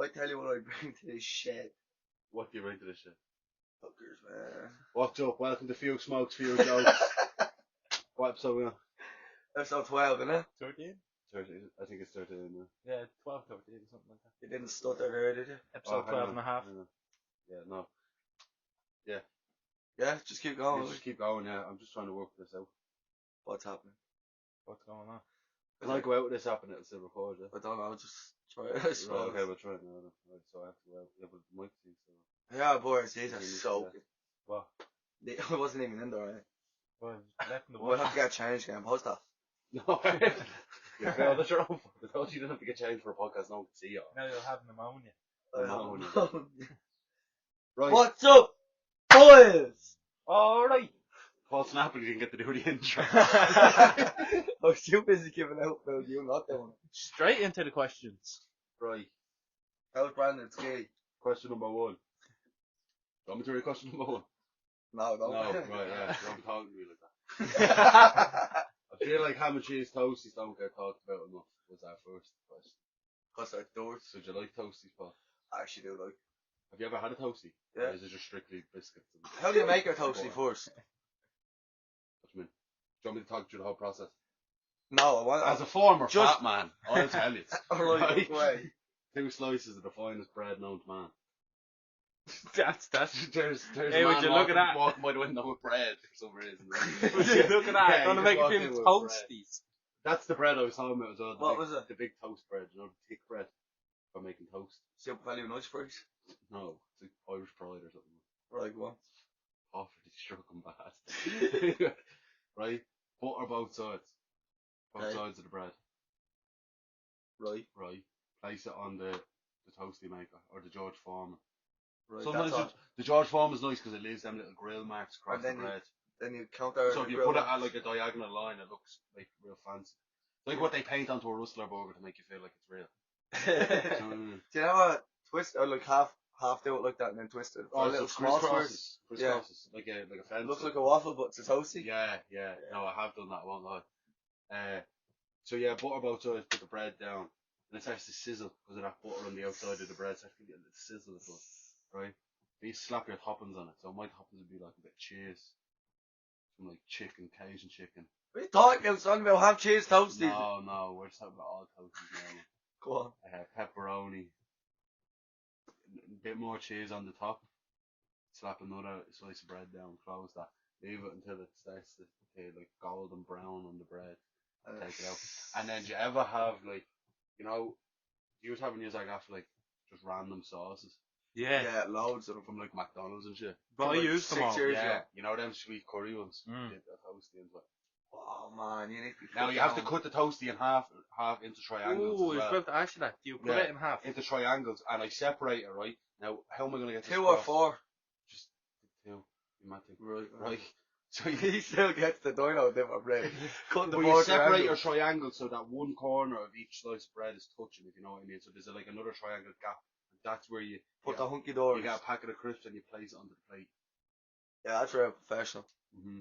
I tell you what I bring to this shed. What do you bring to this shit? Fuckers, man. What's up? Welcome to Few Smokes, Few Jokes. What episode are we on? Episode 12, innit? 13? 13. I think it's 13. Yeah, 12, 13, something like that. You didn't stutter there, did you? Episode 12 and a half. Yeah, no. Yeah. Yeah, just keep going. Just keep going, yeah. I'm just trying to work this out. What's happening? What's going on? Can I go out with this app and it'll still record, yeah? I don't know, just try it, I suppose. Right, okay, we'll try it now. Right, so I have to go out. Yeah, but the mic thing, so... Yeah, boys, these are soaking. What? I wasn't even in there, eh? Well, left in the We'll water. have to get changed again. Post that. No, you failed. That's your own fault. I told you didn't have to get changed for a podcast. No one can see you. Now you'll have pneumonia. Right. What's up, boys? Alright. Paul Snapper didn't get to do the intro. I was too busy giving out about you not doing it. Straight into the questions. Right. How's Brandon ski? Question number 1. Do you want me to read question number 1? No, don't. No, right, yeah. Don't be talking to me like that. I feel like ham and cheese toasties don't get talked about enough. Was our first question. Because I do it. So do you like toasties, Paul? I actually do like. Have you ever had a toastie? Yeah. Or is it just strictly biscuits? How do you make a toastie first? What do you mean? Do you want me to talk through the whole process? No, I want. As a former Just- fat man, I'll tell you. Right, way. 2 slices of the finest bread known to man. That's. There's Hey, a would man you look at that? walking by the window with bread for some reason. Would you look at that? Yeah, Gonna you make just a walk few in with toasties. That's the bread I was talking about as well. What was it? The big toast bread, you know, the thick bread for making toast. Super value nice price. No, it's like Irish pride or something. Right, go on. Poverty struck bad. Right? Butter both sides. Both Okay. sides of the bread. Right, Right? Place it on the toasty maker or the George Foreman. right. Sometimes That's all. the George Foreman's nice because it leaves them little grill marks across And the then you- bread. Then you count there. So if you put it at like a diagonal line, it looks like real fancy. It's like what they paint onto a Rustler burger to make you feel like it's real. Do you know what? Twist or like half do it like that and then twist it. Or Oh, little so small squares. crisscrosses, like a fence. It looks like a waffle, but it's a toasty. Yeah. No, I have done that. I won't lie. So yeah, butter both sides. Put the bread down, and it starts to sizzle because of that butter on the outside of the bread. Starts to get a little sizzle as well, right? Then you slap your toppings on it. So my toppings would be like a bit of cheese, some like chicken, Cajun chicken. What are you talking about, son? About have cheese toasties? No, we're just talking about all toasties now. Go on. Pepperoni, a bit more cheese on the top. Slap another slice of bread down, close that. Leave it until it starts to get like golden brown on the bread. Take it out. And then do you ever have like, you know, you was having yours like after like just random sauces Yeah. Yeah, loads of them. from like McDonald's and shit. But I Like used them 6 all. years Yeah, ago. you know them sweet curry ones. Mm. Dip that toasty into it. Oh man, you need to be. Now you have to cut the toasty in half into triangles. Ooh, as I was well. about to ask you that. Do you cut Yeah. it in half? Into triangles, and I separate it right. Now, how am I gonna get this 2 or across? 4. Just 2. You might think. Right. Right. So He still gets the dino dip of bread. Cut the But you board separate your triangle. triangle so that one corner of each slice of bread is touching, if you know what I mean. So there's like another triangle gap. That's where you Put you the got, hunky doors. you got a packet of crisps and you place it onto the plate. Yeah, that's real professional. Mm-hmm.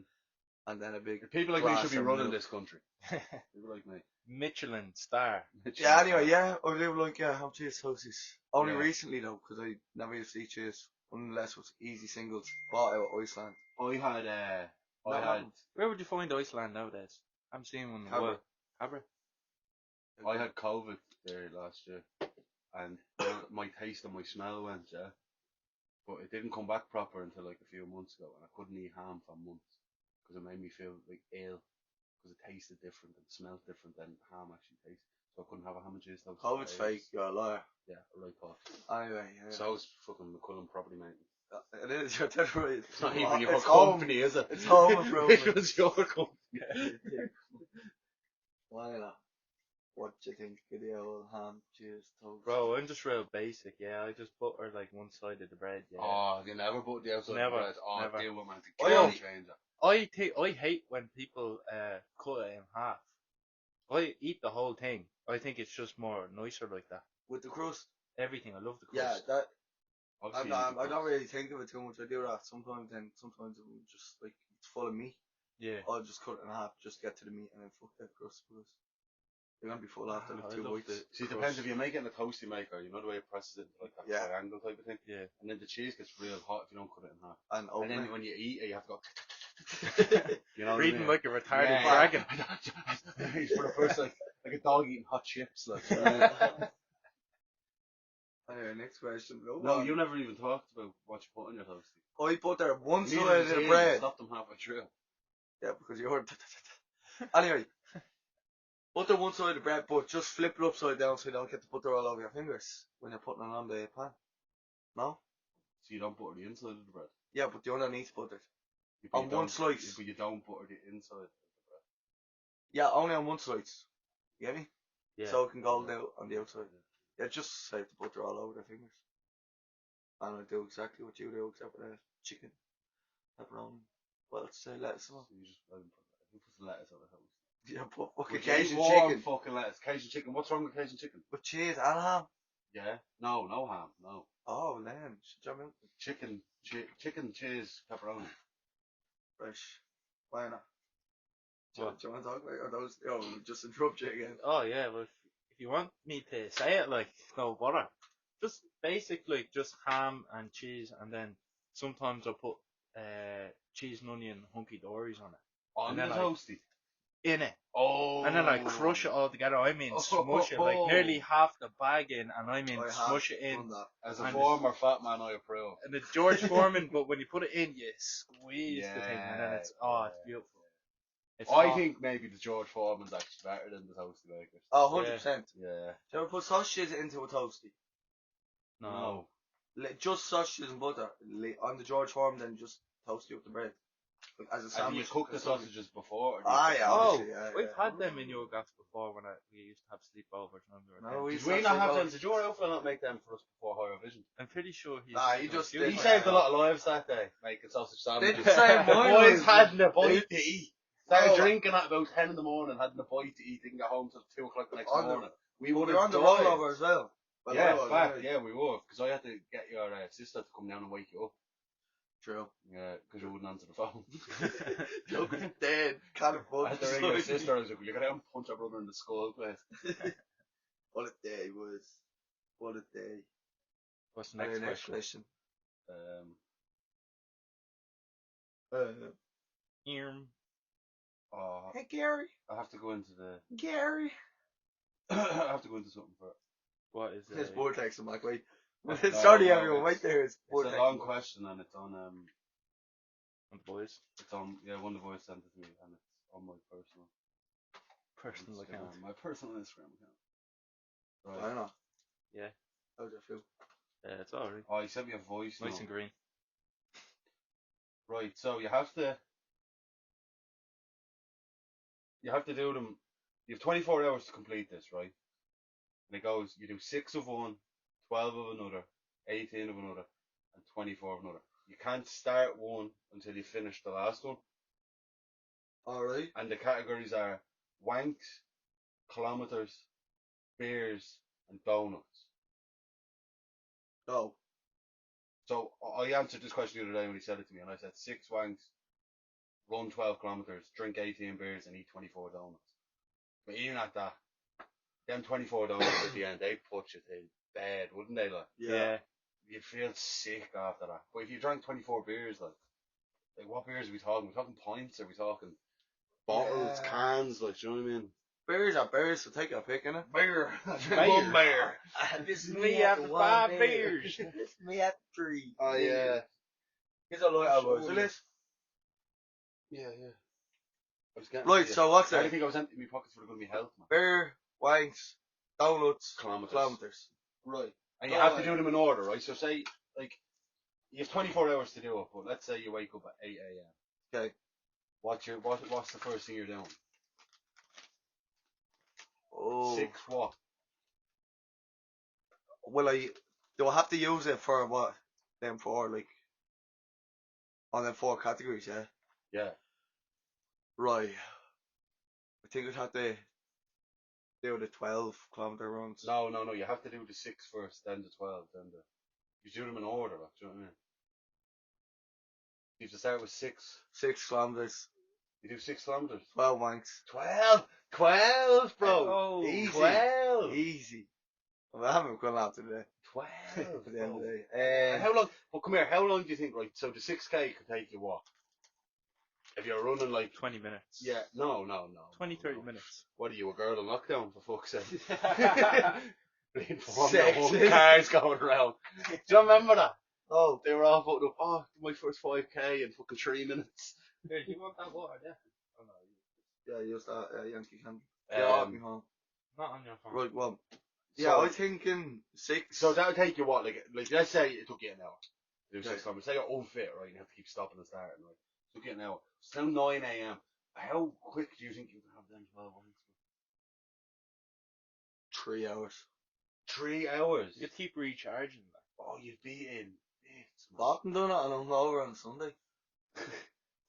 And then a big. People like me glass should be of running milk. this country. People like me. Michelin star. Yeah, anyway, yeah, I do like, have cheese toasties. Only Yeah. recently though, because I never used to eat cheese. Unless it was easy singles bought out of Iceland. I had Not long. Where would you find Iceland nowadays? I'm seeing one in the Cabra. world. Cabra? I had COVID there last year, and my taste and my smell went, yeah. But it didn't come back proper until like a few months ago, and I couldn't eat ham for months because it made me feel like ill because it tasted different and smelled different than ham actually tastes. So I couldn't have a ham and cheese toast. COVID's for fake, days. you're a liar. Yeah, right, Paul. Anyway, yeah. So it's fucking McCullum property maintenance. It is, you're dead right. It's not even your It's home. company, is it? It's home improvement. It was your company. Why not? What do you think of the old ham, cheese, toast? Bro, I'm just real basic, yeah. I just butter like one side of the bread, yeah. Oh, you never put the outside Never, of the bread. Oh, never. deal with man. I The only- game changer. I hate when people cut it in half. I eat the whole thing. I think it's just more nicer like that. With the crust? Everything, I love the Yeah, crust. that. Obviously, I don't really think of it too much. I do that sometimes, and sometimes I'm just like, it's full of meat. Yeah. I'll just cut it in half, just get to the meat, and then fuck that crust. Because You're gonna be full after I like 2 love weeks. the See, it crust. depends if you make it in a toasty maker, you know the way it presses it like that Yeah. triangle type of thing. Yeah. And then the cheese gets real hot if you don't cut it in half. And And open then it. when you eat it, you have to go. You know what Reading I mean? like a retarded Yeah. dragon. He's for the first like a dog eating hot chips. Like. You know? Anyway, next question. No, you never even talked about what you put on your toasty. I put there one Neither side of did the he, bread. Stop them halfway through. Yeah, because you heard. Anyway, butter one side of the bread, but just flip it upside down so you don't get the butter all over your fingers when you're putting it on the pan. No? So you don't butter the inside of the bread. Yeah, but the underneath buttered. But On you one don't- slice. But you don't butter the inside of the bread. Yeah, only on one slice. You get me? Yeah. So it can golden out on the outside. Yeah, just save the butter all over their fingers. And I do exactly what you do, except for the chicken, pepperoni. What else say? Lettuce on. So you just let him put the lettuce on the toast. Yeah, put fucking Would you eat Cajun warm chicken. fucking lettuce. Cajun chicken. What's wrong with Cajun chicken? With cheese and ham. Yeah. No ham. No. Oh, man. Should jump in. Chicken, cheese, pepperoni. Fresh. Why not? Do What? you want to talk about it? Or those? Oh, just interrupt you again. Oh yeah, well, if you want me to say it like no bother, just basically just ham and cheese, and then sometimes I'll put cheese and onion hunky dories on it. On And the then toasty. In it. Oh. And then I crush it all together. I mean smush it, like nearly half the bag in, and I mean I have smush it in. done that. As a and former fat man, I approve. And it's George Foreman, but when you put it in, you squeeze the thing, and then it's it's beautiful. It's I hot. think maybe the George Foreman's actually better than the toasty makers. Oh, 100%. Yeah. Do you ever put sausages into a toasty? No. Just sausages and butter. On the George Foreman, then just toast it with the bread. Like, as a And sandwich. you cook the sausages before? Or do you Ah, cook yeah, them? Oh, obviously, yeah, we've yeah. had them in Yogas before when we used to have sleepovers. When we were No, kids. we Did used to we have not have sleepovers. them? Did your outfit not make them for us before Eurovision? I'm pretty sure he. Nah, he just He did. saved a lot of lives that day, making sausage sandwiches. Did save The mine, boys was- hadn't a bite to eat. Started No. drinking at about 10 in the morning, hadn't a bite to eat, didn't get home till 2 o'clock the next On the- morning. We We would were have on the died. rollover as well. Well, I Yeah, was, fact, yeah, we were. Because I had to get your sister to come down and wake you up. True. Yeah, because you wouldn't answer the phone. Joke is dead. Can't I afford had to ring your sister. I was like, will you get out and punch our brother in the skull, please? What a day was. What a day. What's the next Next question? question. Oh, Hey, Gary. I have to go into the. Gary. I have to go into something for it. What is His it? vortex, I'm like, wait. No, Sorry, no, everyone. it's- Wait there. It's It's vortex. a long question and it's on Boys. it's on one of the boys sent it to me and it's on my personal Account. My personal Instagram account. I Right. don't know. Yeah. How's it feel? It's alright. Oh, he sent me a voice Nice note. and green. Right, so you have to do them. You have 24 hours to complete this, right? And it goes, you do 6 of one, 12 of another, 18 of another, and 24 of another. You can't start one until you finish the last one. Alright. And the categories are wanks, kilometers, beers, and donuts. Oh. So I answered this question the other day when he said it to me, and I said 6 wanks, run 12 kilometers, drink 18 beers, and eat 24 donuts. But even at that, them 24 donuts at the end, they'd put you to bed, wouldn't they? Like, Yeah. you'd feel sick after that. But if you drank 24 beers, like what beers are we talking? Are we talking pints? Are we talking bottles, Yeah. cans? Like, do you know what I mean? Beers are beers, so take your pick, innit? Beer. Beer. One beer. This is Me after 5 beers. This is me at 3. Oh, yeah. Here's a light hours. Sure. List. Yeah. I was getting Right, to you. so what's I it? didn't think I was emptying my pockets for the good of my health, man. Beer, wanks, donuts, Kilometers. kilometers. Right. And you have to Alright. do them in order, right? So say, like, you have 24 hours to do it, but let's say you wake up at 8 a.m. Okay. What's the first thing you're doing? Oh. 6 what? Will do I have to use it for what? Them 4, like, on them 4 categories, yeah? Yeah. Right. I think I'd have to do the 12-kilometer runs. No. You have to do the 6 first, then the 12, then the. You do them in order, like, do you know what I mean? You have to start with 6. 6 kilometers, You do 6 kilometers. 12 wanks. 12? 12, bro. Oh, easy. 12. Easy. Well, I haven't gone out today. 12. At the end of the bro. day. How long? Well, come here. How long do you think? Right. So the 6K could take you what? If you're running like 20 minutes. yeah, no. 20, 30 no. minutes. What are you, a girl in lockdown for fuck's sake? Being Sexist. Formula 1 cars going around. Do you remember that? Oh, They were all putting up, oh, my first 5K in fucking 3 minutes. Here, do you want that water there? Oh, no. yeah, use that Yankee can. Yeah, I'll be home. Not on your phone. Right, well. So- Yeah, I think in 6. So that would take you what? Like let's say it took you an hour. Do Okay. 6 kilometers. Say you're unfit, right? You have to keep stopping and starting, right? So get an hour. It's now 9 a.m. How quick do you think you can have them 12 hours? 3 hours. 3 hours? You keep recharging that. Oh, you'd be in bits, man. Barton done it and I'm over on Sunday.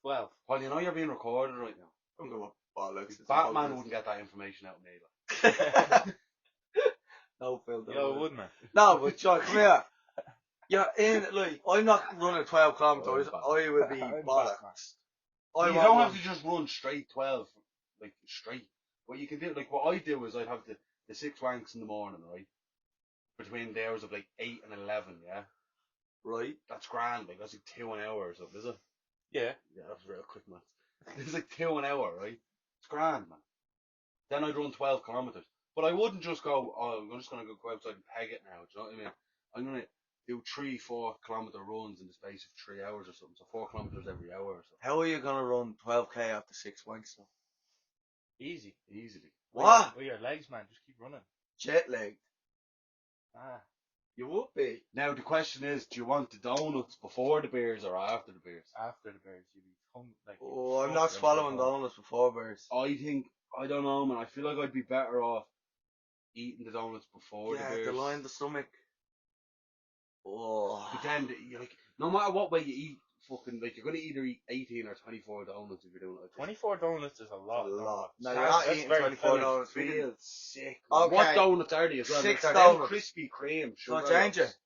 12. Well, you know you're being recorded right now. Don't go up bollocks. It's a Batman podcast. wouldn't get that information out of me. Like. No, Phil, don't Yo, worry. wouldn't it? No, but John, come here. Yeah, like, I'm not running 12 kilometres. I would be I'm bollocks. You I don't want have to just run straight 12, like straight. What you can do, like what I do is I'd have the 6 wanks in the morning, right? Between the hours of like 8 and 11, yeah? right. That's grand, like that's like 2 an hour or something, is it? Yeah. Yeah, that's real quick, man. It's like 2 an hour, right? It's grand, man. Then I'd run 12 kilometres. But I wouldn't just go, oh, I'm just going to go outside and peg it now, do you know what I mean? I'm going to do 3-4 kilometre runs in the space of 3 hours or something, so 4 kilometres every hour or something. How are you gonna run 12k after 6 wanks though? Easy. Easily. What? With your legs, man. Just keep running. Jet lagged. Ah. You would be. Now the question is, do you want the donuts before the beers or after the beers? After the bears, you'd be hungry. Like, Oh, I'm fuck, not ready swallowing to go. donuts before bears. I don't know, man. I feel like I'd be better off eating the donuts before the Yeah, beers. the line the stomach. Oh. But then, you're like, no matter what way you eat, fucking, like, you're gonna either eat 18 or 24 donuts if you're doing it like this. 24 donuts is a lot. a lot. No, That's- you're not that's eating very 24 filling. donuts. We can- Feels sick. Man. Okay. What donuts are they as well? 6 Like, they're them donuts. Krispy Kreme. Don't sugar change loaves. it.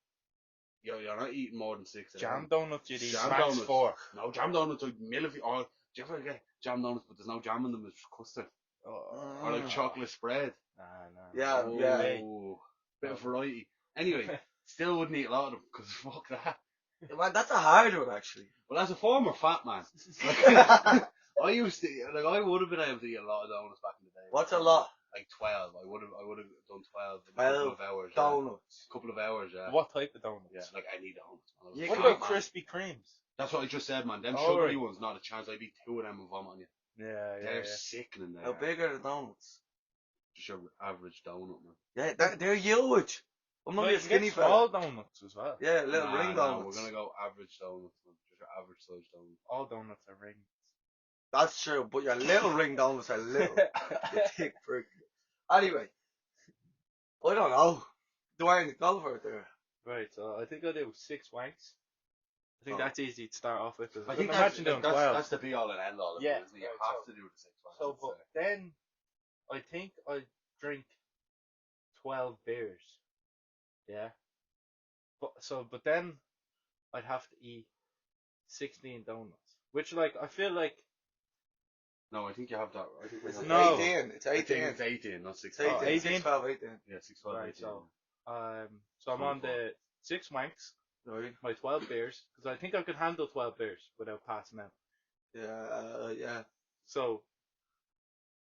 You're not eating more than 6 of Jam them. donuts, you'd eat Jam max donuts. 4. No, jam donuts like millivy. Or do you ever get jam donuts but there's no jam in them? It's just custard or like Mm. chocolate spread. Nah. Yeah, Oh, yeah. bit of variety. Anyway, still wouldn't eat a lot of them because fuck that. Man, that's a hard one actually. Well, as a former fat man, I used to like I would have been able to eat a lot of donuts back in the day. What's a lot? Like 12. I would have done 12 in a 12 couple of hours. Donuts. Couple of hours, yeah. What type of donuts? Yeah, like I need donuts. Man. I was You a What fat about man. Krispy Kremes? That's what I just said, man. Them Oh, sugary right. ones, not a chance. I'd eat 2 of them and vomit on you. Yeah. They're sickening. They How are. big are the donuts? Just your average donut, man. Yeah, they're huge. I'm not No, a you can skinny get fella. small donuts as well. Yeah, little Nah, ring nah, donuts. we're gonna go average donuts, man. Just your average size donut. All donuts are rings. That's true, but your little ring donuts are little. You thick prick. Anyway, I don't know. Dwayne the golfer there. Right, so I think I'll do 6 wanks. I think Oh. that's easy to start off with. I think imagine doing 12. that's the be all and end all of Yeah, it, isn't it? You right, have so- to do the 6 ones. So, but then I think I drink 12 beers. Yeah. But then I'd have to eat 16 donuts, which like I feel like No, I think you have that. I think we It's have No. 18. It's I think 18. it's 18, not It's 16. 18. 18? 6, 12, 18. Yeah, 6, 12, Right, 18. so I'm on the 6 wanks, Right. my 12 beers, because I think I could handle 12 beers without passing out. Yeah. So,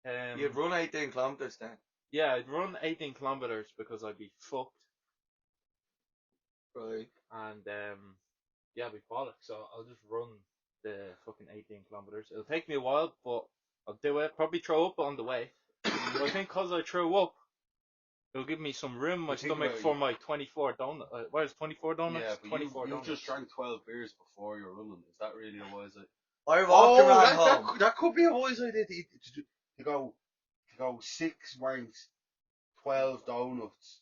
You'd run 18 kilometers then. yeah, I'd run 18 kilometers because I'd be fucked, Right. and yeah, I'd be bollocks. So I'll just run the fucking 18 kilometers. It'll take me a while, but I'll do it. Probably throw up on the way. But I think because I throw up, it'll give me some room in my But think stomach about for it. my 24 donut. What is 24 donuts? Yeah, but 24 you donuts. just drank 12 beers before you're running. Is that really a wise idea? I walked around home. that could be a wise idea to go 6 wanks, 12 donuts,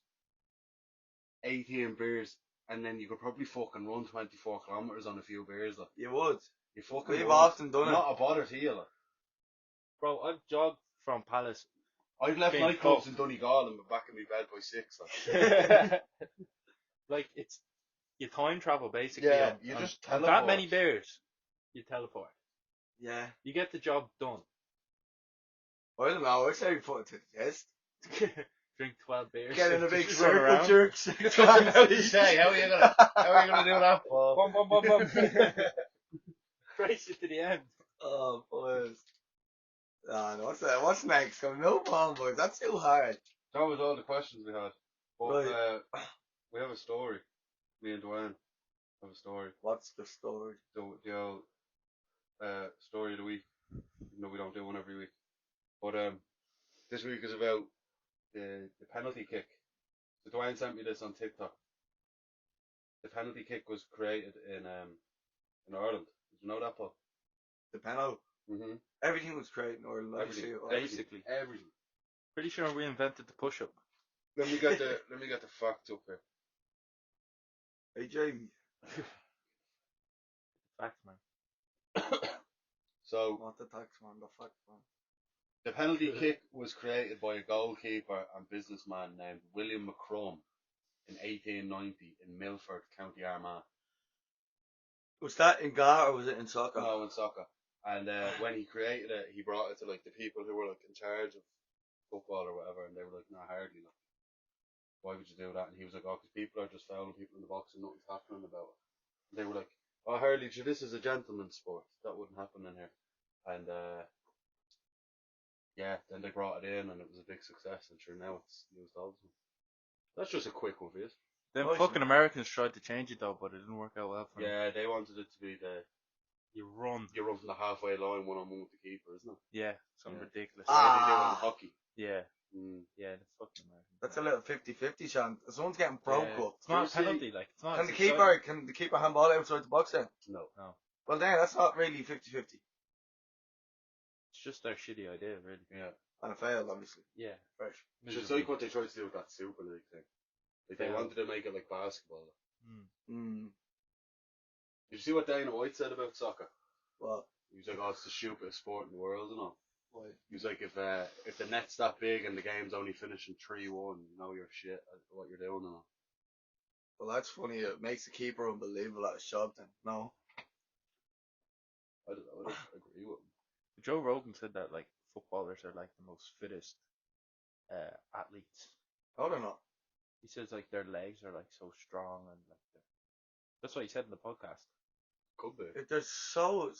18 beers, and then you could probably fucking run 24 kilometers on a few beers. Like. You would. You fucking We've would. often done it. Not a bother to you. Like. Bro, I've jogged from Palace. I've left Being nightclubs fucked. in Donegal and been back in my bed by 6. Like. Like, it's, you time travel basically. Yeah, on- you on- just on that teleport. many beers, you teleport. Yeah. You get the job done. I don't know, I say we put it to the test. Drink 12 beers. Get in a big just run circle around. jerks. How do you say? How are you gonna do that, Paul? Bum, bum, bum, bum. Race it to the end. Oh, boys. Nah, no, what's next? Come no problem, boys. That's too hard. That was all the questions we had. But Right. we have a story. Me and Dwayne have a story. What's the story? The old story of the week. Even though we don't do one every week. But this week is about the penalty kick. So Dwayne sent me this on TikTok. The penalty kick was created in Ireland. Did you know that, Paul? The penalty. Mm-hmm. Everything was created in Ireland. Everything. Basically. Everything. Pretty sure we invented the push-up. Let me get the facts up here. Hey, Jamie. Facts, man. So What the tax man? The fact man. the penalty kick was created by a goalkeeper and businessman named William McCrum in 1890 in Milford, County Armagh. Was that in Gar or was it in soccer? No, in soccer. And when he created it, he brought it to like the people who were like in charge of football or whatever, and they were like, "No, hardly. Like, why would you do that?" And he was like, "Oh, because people are just fouling people in the box and nothing's happening about it." And they were like, "Oh, hardly. This is a gentleman's sport. That wouldn't happen in here." And yeah, then they brought it in, and it was a big success. And sure, now it's used all the time. That's just a quick one for you. Them Oh, fucking Americans tried to change it though, but it didn't work out well for them. Yeah, they wanted it to be You run. you run from the halfway line one-on-one with the keeper, isn't it? Yeah, something Yeah. ridiculous. That's how they do it in Ah. hockey. Yeah, Mm. yeah, the fucking Americans. That's a little 50-50 chance. Someone's getting broke Yeah. up. It's not You a see- penalty, like it's not. Can it's the keeper handball outside the box then? No. Well then, that's not really 50-50. It's just their shitty idea, really. Yeah. And it failed, obviously. Yeah. Fresh. It's just like what they tried to do with that Super League thing. Like they Failed. wanted to make it like basketball. Mm. Did you see what Dana White said about soccer? Well, He was like, "Oh, it's the stupidest sport in the world," and all. why? He was like, "If the net's that big and the game's only finishing 3-1, you know you're shit at what you're doing and all." Well, that's funny. It makes the keeper unbelievable at his job then. No. I don't know. I don't agree with him. Joe Rogan said that like footballers are like the most fittest athletes. I don't know. He says like their legs are like so strong and like that's what he said in the podcast. Could be. There's so...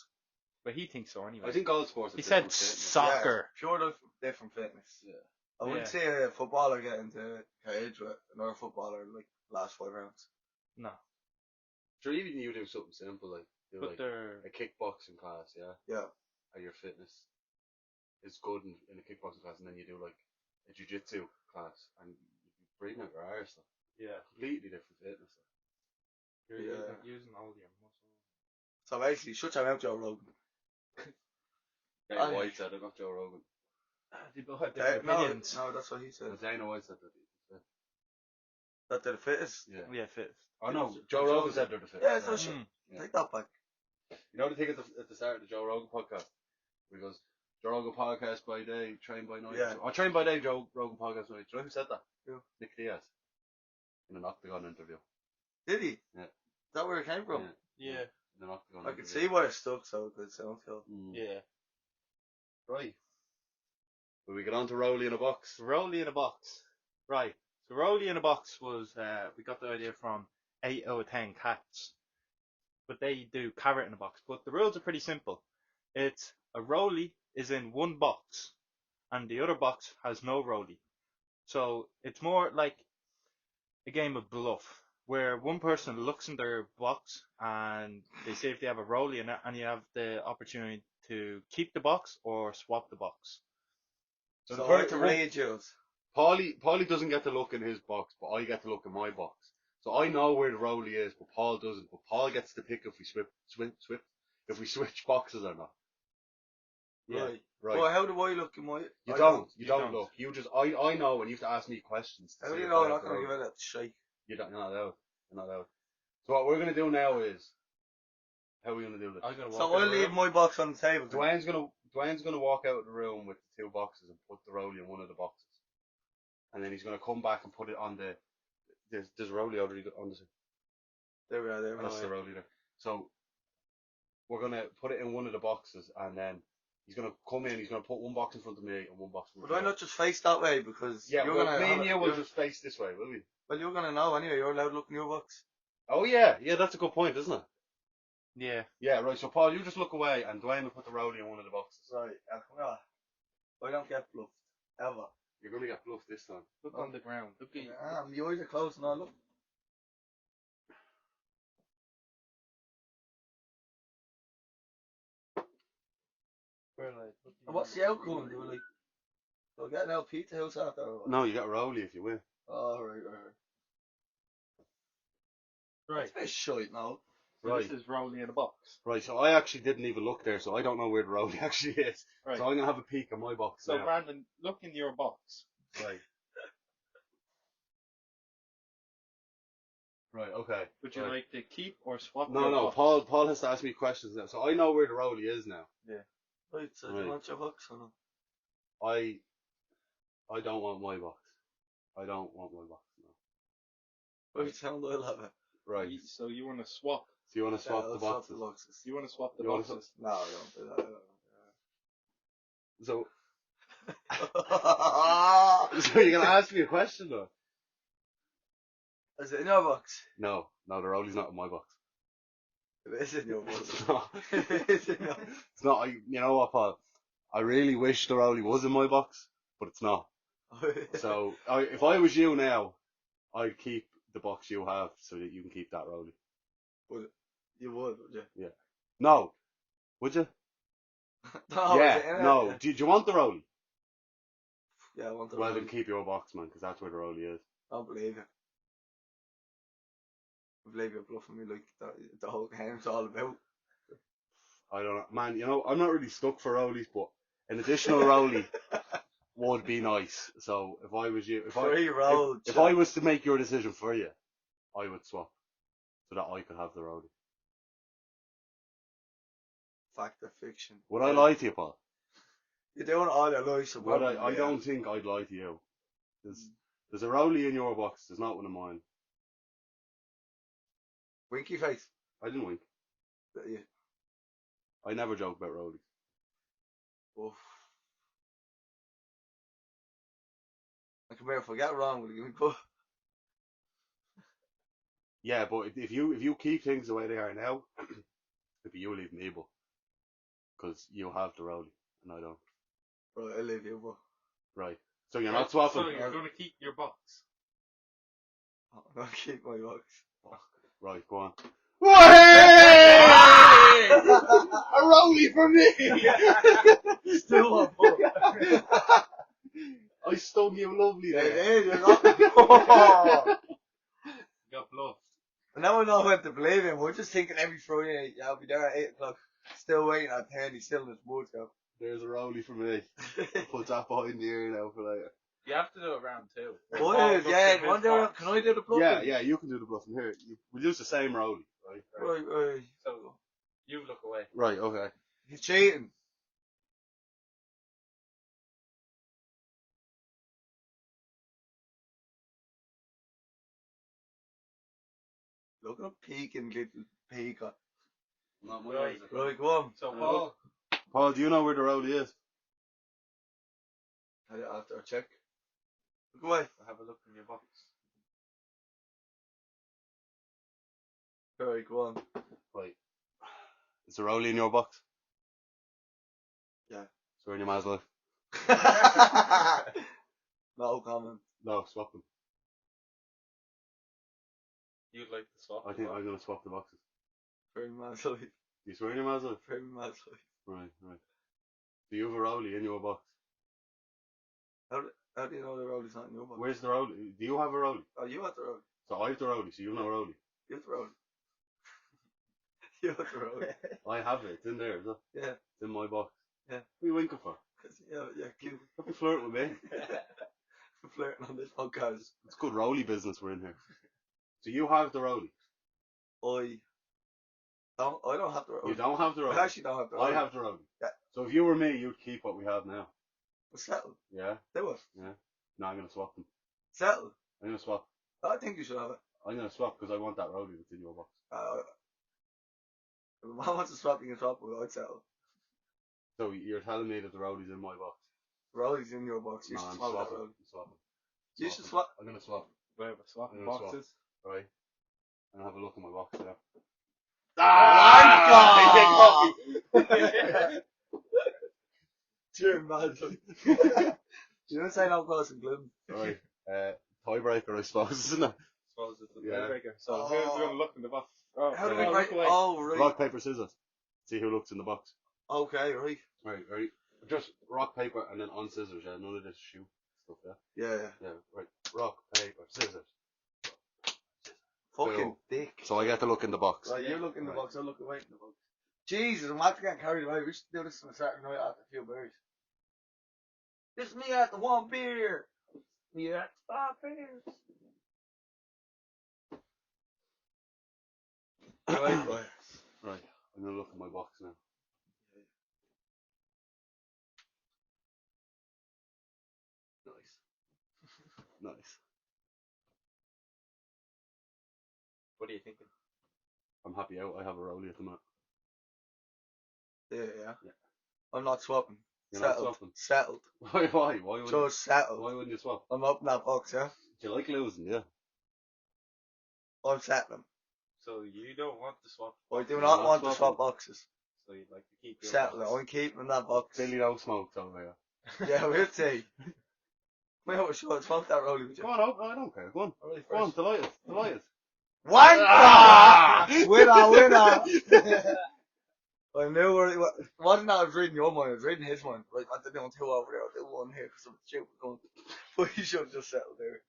But he thinks so anyway. I think all sports. He have said different fitness. soccer. Yeah, pure different fitness. Yeah. I wouldn't Yeah. see a footballer get into a cage with another footballer like last 5 rounds. No, Sure, even you do something simple like do but like they're a kickboxing class, yeah. Yeah. How your fitness is good in a kickboxing class, and then you do like a jiu-jitsu class, and you bring out your arse. Like, yeah. completely different fitness. You're Yeah. using all your muscles. So basically, shut your mouth, Joe Rogan. Dana Oh, White said it, not Joe Rogan. They both have different opinions. No, that's what he said. But Dana White said that. That they're the fittest. Yeah. Yeah, fit. Oh no, Joe Rogan said they're the fittest. Yeah, it's no shit. Yeah. Take that back. You know the thing at the start of the Joe Rogan podcast? Where he goes, Joe Rogan podcast by day, train by night. Yeah. Oh, train by day, Joe Rogan podcast by night. Do you know who said that? Who? Nick Diaz. In an Octagon interview. Did he? Yeah. Is that where it came from? Yeah. In an Octagon I could interview. see why it stuck so good. Sounds cool. Mm. Yeah. Right. Will we get on to Rollie in a box? Rollie in a box. Right. So Rollie in a box was we got the idea from 8 out of 10 cats. But they do carrot in a box. But the rules are pretty simple. It's a Rollie is in one box and the other box has no Rollie. So it's more like a game of bluff where one person looks in their box and they say if they have a Rollie in it, and you have the opportunity to keep the box or swap the box. So the hard to one- read, Jules. Paulie doesn't get to look in his box, but I get to look in my box. So I know where the Rollie is, but Paul doesn't. But Paul gets to pick if we switch boxes or not. Yeah. Right. Well, how do I look in my... You I don't. You You don't don't. look. You just. I know, and you have to ask me questions. To How see do you if know I I'm have not the going to Rollie. give it a shake? You're not allowed. You're not allowed. So what we're gonna do now is, how are we gonna do this? I'm gonna walk So I'll leave my box on the table. Dwayne's gonna walk out of the room with the 2 boxes and put the Rollie in one of the boxes, and then he's gonna come back and put it on the. There's a Rollie already on the. There we are, there we That's the are. Rollie there. So we're gonna put it in one of the boxes, and then He's gonna come in. He's gonna put one box in front of me and one box in front Would of I not just face that way because Yeah, you're well, gonna me have and it- you will you're- just face this way, will we? Well, you're gonna know anyway. You're allowed to look in your box. Oh yeah, that's a good point, isn't it? Yeah. Yeah, right. So Paul, you just look away, and Dwayne will put the Rollie in one of the boxes. Right. Come on. I don't get bluffed ever. You're gonna get bluffed this time. Look on the ground. Look at you. Your eyes are closed now. Look. And what's the outcome? Do we like? Do I get an LP to house after? Or what? No, you got a Rollie if you win. Oh, right. Right. It's a bit shite now. So Right. this is Rollie in a box. Right. So I actually didn't even look there, so I don't know where the Rollie actually is. Right. So I'm gonna have a peek at my box So now. Brandon, look in your box. Right. Right. Okay. Would you Right. like to keep or swap? No, your no. box? Paul has to ask me questions now, so I know where the Rollie is now. Right. So do Right. you want your box or not? I don't want my box. I don't want my box. No. Right. Sound I'll have it. Right. So you want to swap? So you want to swap I'll the swap boxes? the boxes. You want to swap the You wanna boxes? No, I don't do that. So, I don't. so you're gonna ask me a question though? Is it in your box? No, the Rollie's not in my box. It is in your box. It's not. It is in your It's not. You know what, Paul? I really wish the Rollie was in my box, but it's not. So, if I was you now, I'd keep the box you have so that you can keep that Rollie. You would you? No, would you? No, is it in it? No. Do you want the Rollie? Yeah, I want the Well, then Rollie. keep your box, man, because that's where the Rollie is. I don't believe you. I believe you're bluffing me like the whole game's all about. I don't know, man. You know, I'm not really stuck for Rollies, but an additional Rollie would be nice. So if I was you, Free roll. if I was to make your decision for you, I would swap so that I could have the Rollie. Fact or fiction. Would I lie to you, Paul? You're doing all your life, so Would probably, I yeah. don't think I'd lie to you. There's a Rollie in your box. There's not one of mine. Winky face. I didn't wink. Yeah. I never joke about Rollies. Oof. I come here if I get it wrong, will you give me put? Yeah, but if you keep things the way they are now, it'd be you leaving me, but because you have the Rollie and I don't. Right, I'll leave you, but Right. So you're not swapping. So you're going to keep your box. I'm gonna keep my box. Right, go on. A Rollie for me! Still on put. I stung you lovely There there. it is, you're not. Got bluffed. And now I know when to believe him. We're just thinking every Friday, yeah, I'll be there at 8 o'clock. Still waiting at 10, he's still in his woods now. There's a Rollie for me. Put that behind the ear now for later. You have to do it round two. Boys, yeah, can I do the bluffing? Yeah, you can do the bluffing here. We'll use the same Rollie, right? Right. So you look away. Right, okay. He's cheating. Look at him peeking, little peacock. Not my eyes. Right, go on. So Paul, Paul, do you know where the Rollie is? After a check. Look away. have a look in your box. Right, go on. Right. Is the Rollie in your box? Yeah. Swear in your man's life? No comment. No, swap them. You'd like to swap? I think I'm going to swap the boxes. Very man's life. You swear in your man's life? Very man's life. Right. Do you have a Rollie in your box? How do you know the Rollie's not in your box? Where's the Rollie? Do you have a Rollie? Oh, you have the Rollie. So I have the Rollie, so you have no Rollie. You have the Rollie. You have the Rollie. I have it. It's in there, is it? Yeah. It's in my box. Yeah. What are you winking for? Yeah, cute. Don't be flirting with me. Flirting on this podcast. It's good Rollie business we're in here. So you have the Rollie. I don't have the Rollie. You don't have the Rollie. I actually don't have the Rollie. I have the Rollie. Yeah. So if you were me, you'd keep what we have now. Settle. Yeah? Do it. No, I'm going to swap them. Settle. I'm going to swap. I think you should have it. I'm going to swap because I want that Rollie that's in your box. If my mom wants to swap, you can swap, but I'd settle. So you're telling me that the Rollie's in my box? Rollie's in your box. You No, should I'm swap that swapping. Rollie. I'm swapping. You should swap. I'm gonna swap. Where we're swapping I'm gonna swap. boxes. Right. And have a look at my box there. Ah! Dear man. You don't say no close and gluten. Right. Tiebreaker, I suppose, isn't it? Suppose it's the Yeah. tiebreaker. So who's going to look in the box? Oh, How do we Yeah. break? look away. Oh, right. Rock, paper, scissors. See who looks in the box. Okay, right. Right. Just rock, paper, and then on scissors. Yeah. None of this shoe stuff. Yeah. Yeah. Yeah. Right. Rock, paper, scissors. Fucking Cool. dick. So I get to look in the box. Right, you look in the Right. box, I'll look away from the box. Jesus, I'm after getting carried away. We should do this on a Saturday night after a few beers. This is me after one beer. Me after 5 beers. Right. Right. I'm gonna look at my box now. Nice. What are you thinking? I'm happy out. I have a Rollie at the minute. Yeah. Yeah. I'm not swapping. You're not Settled. swapping? Settled. Why? Why wouldn't Just settled. Why wouldn't you swap? I'm up in that box, yeah? Do you like losing? Yeah. I'm settling. So you don't want to swap. I do You're not not want to swapping. swap boxes. So you'd like to keep your Settling. box. I'm keeping that box. Billy no smokes over here. Yeah, we'll see. Well, we're sure smoke that Rollie with you. Go on, I don't care. Go on. Alright, Go on, first. delight us. Wanker! Ah! Winner! I knew where it was. It wasn't that I was reading your mind, I was reading his mind. Right, I did two over there, I'll do one here because I'm stupid cunt. But you should have just settled there.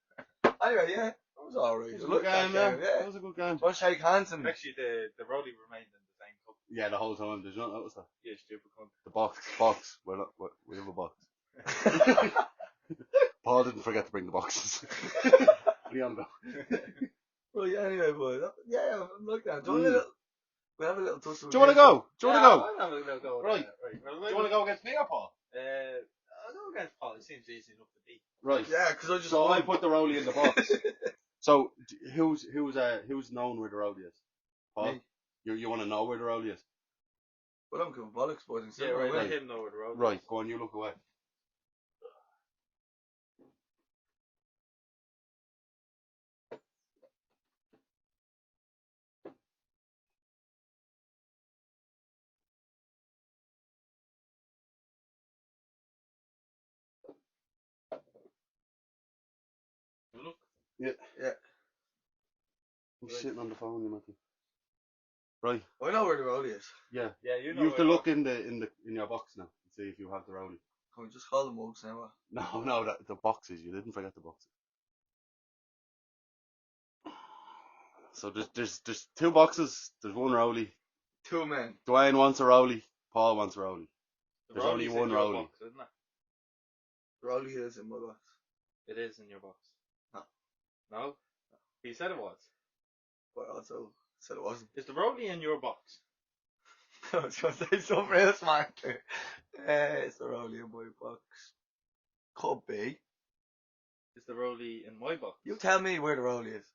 Anyway, yeah, it was alright. It was a Look good at game, that yeah. It yeah. was a good game. Let's shake hands and Actually, the Rollie remained in the same cup. Yeah, the whole time. Did you not notice that? Yeah, stupid cunt. The box. We have a box. Paul didn't forget to bring the boxes. Leon though. Well, yeah, anyway, boys. Yeah, look at that. We'll have a little tussle. Do you want to go? Do you want to go? I'll have a little go. Right. Do you want to go against me or Paul? I'll go against Paul. It seems easy enough to beat. Right. Yeah, because I just. So won. I put the Rollie in the box. So who's known where the Rollie is? Paul? Me. You want to know where the Rollie is? Well, I'm giving bollocks, boys. Yeah, right. Let him know where the Rollie Right. is. Go on. You look away. Look. Yeah. Yeah. I'm Right. sitting on the phone, you Matthew. Right. I know where the Rollie is. Yeah. Yeah, you know. You have to where look in your box now and see if you have the Rollie. Can we just call them mugs now? No, the boxes. You didn't forget the boxes. So there's two boxes. There's one Rollie. 2 men. Dwayne wants a Rollie. Paul wants a Rollie. the There's only Rollie's one in your Rollie. box, isn't it? The Rollie is in my box. It is in your box. No. No? He said it was. But also said it wasn't. Is the Rollie in your box? I was going to say something else, man. It's the Rollie in my box. Could be. Is the Rollie in my box? You tell me where the Rollie is.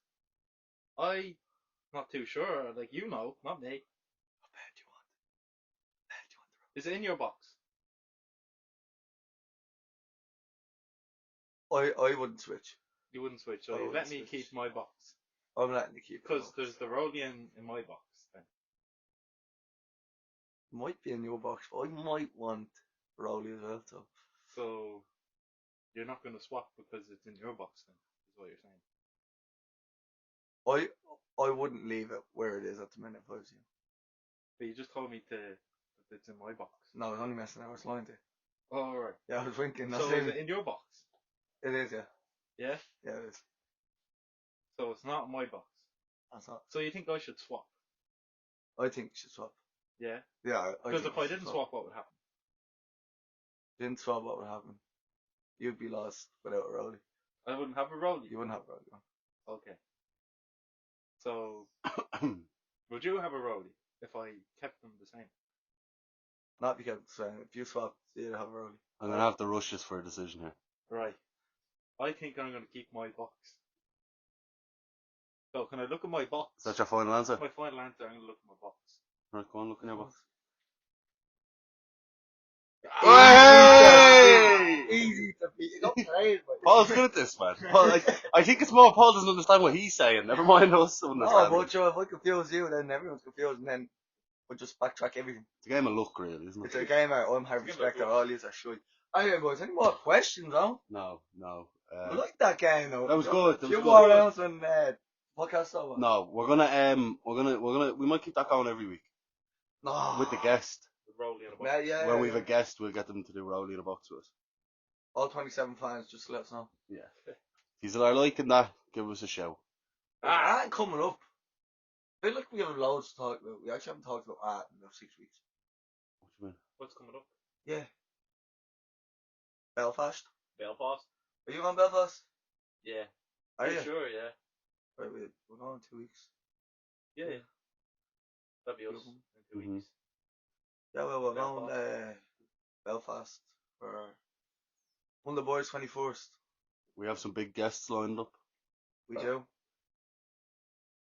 I'm not too sure. Like, you know, not me. How bad do you want? How bad do you want Is it in your box? the Rollie? I wouldn't switch. You wouldn't switch, so I you wouldn't let me switch. keep my box. I'm letting you keep it. Because there's the Rollie in my box. Then. Might be in your box, but I might want the Rollie as well, so. So you're not going to swap because it's in your box then, is what you're saying. I wouldn't leave it where it is at the minute if I was you. But you just told me that it's in my box. No, I was only messing. I was lying to you. Oh, alright. Yeah, I was winking. So is it in your box? It is, yeah. Yeah? Yeah, it is. So it's not in my box. That's not. So you think I should swap? I think you should swap. Yeah? Yeah, I Because think if you I should didn't swap, what would happen? Didn't swap, what would happen? You'd be lost without a Rollie. I wouldn't have a Rollie. You wouldn't have a Rollie on. Okay. So would you have a Rollie if I kept them the same? Not because if you swap, you'd have a Rollie. I'm gonna have to rush this for a decision here. Right. I think I'm going to keep my box. So can I look at my box? Is that your final answer? My final answer, I'm going to look at my box. Right, go on, look in your box. Hey! Easy to beat. You got played, but Paul's good at this, man. Paul, I think it's more Paul doesn't understand what he's saying. Never mind us No, understanding. but sure, if I confuse you, then everyone's confused, and then we'll just backtrack everything. It's a game of luck, really, isn't It's it? a game where I'm have respect to all these are should. Anyway, boys, any more questions, though? No. I like that game, though. That was good. A That few was more good. rounds when podcast over. No, we might keep that going every week No. with the guest. Rollie in a box. Yeah. When we have a guest, we'll get them to do Rollie in a box with us. All 27 fans, just let us know. Yeah. If you are liking that, give us a shout. Ah, coming up. I feel like we have loads to talk about. We actually haven't talked about art in about 6 weeks. What do you mean? What's coming up? Yeah. Belfast. Belfast? Are you on Belfast? Yeah. Are you? Sure, yeah. Right, we're going in 2 weeks. Yeah. That'd be us in 2 Mhm. weeks. Yeah, well, we're Belfast. going Belfast for one of the boys' 21st. We have some big guests lined up. We do.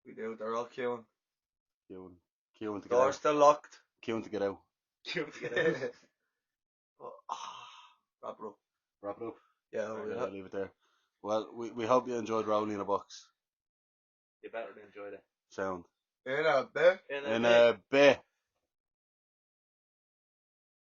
They're all queuing. Queuing to get Door's out. still locked. Queuing to get out. But, wrap it up. Wrap it up. Yeah, Yeah, leave it there. Well, we hope you enjoyed Rollie in a box. You better enjoy it. Sound. In a bit. In In bit. a bit.